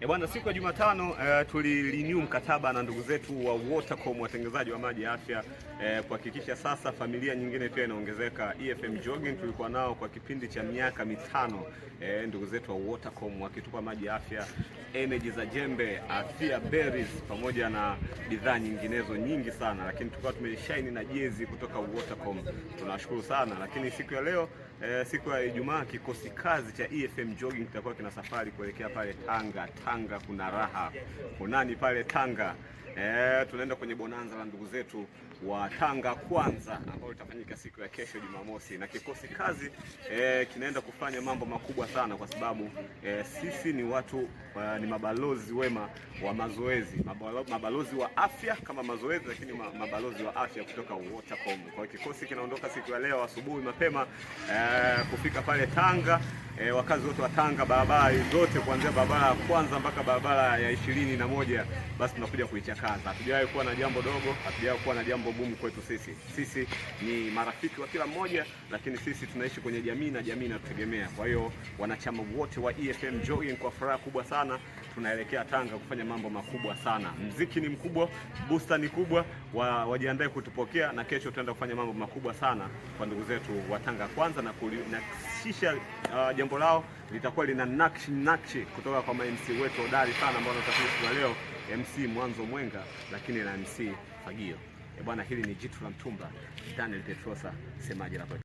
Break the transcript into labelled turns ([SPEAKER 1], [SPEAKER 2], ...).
[SPEAKER 1] Bwana, siku ya Jumatano tulirenew mkataba na ndugu zetu wa Watercom, watengenezaji wa maji afya, kuhakikisha sasa familia nyingine pia inaongezeka. EFM Jogging tulikuwa nao kwa kipindi cha miaka mitano, ndugu zetu wa Watercom wakitupa maji afya, energy za jembe, afya berries pamoja na bidhaa nyinginezo nyingi sana, lakini tulikuwa tumeshine na jezi kutoka Watercom. Tunashukuru sana. Lakini siku ya leo, siku ya Ijumaa, kikosi kazi cha EFM Jogging kitakuwa kina safari kuelekea pale Tanga kuna raha. Kunani pale Tanga? Tunaenda kwenye bonanza la ndugu zetu wa Tanga Kwanza ambao litafanyika siku ya kesho Jumamosi, na kikosi kazi kinaenda kufanya mambo makubwa sana, kwa sababu sisi ni watu ni mabalozi wema wa mazoezi, mabalozi wa afya kama mazoezi, lakini mabalozi wa afya kutoka Watercom. Kwa hiyo kikosi kinaondoka siku ya leo asubuhi mapema kufika pale Tanga. Wakazi wote wa Tanga, barabara zote kuanzia barabara ya kwanza mpaka barabara ya 21, basi tunakuja kuichakaza. Hatujawahi kuwa na jambo dogo, hatujawahi kuwa na jambo gumu kwetu sisi. Sisi ni marafiki wa kila mmoja, lakini sisi tunaishi kwenye jamii na jamii inatutegemea. Kwa hiyo wanachama wote wa EFM Jogging kwa furaha kubwa sana tunaelekea Tanga kufanya mambo makubwa sana. Mziki ni mkubwa, booster ni kubwa, wajiandae kutupokea, na kesho tutaenda kufanya mambo makubwa sana kwa ndugu zetu wa Tanga Kwanza, na kisha jambo lao litakuwa lina nakshi kutoka kwa MC wetu hodari sana ambao wanatafuta leo, MC Mwanzo Mwenga, lakini na MC Fagio. Bwana, hili ni jitu la mtumba. Daniel Petrosa, semaji la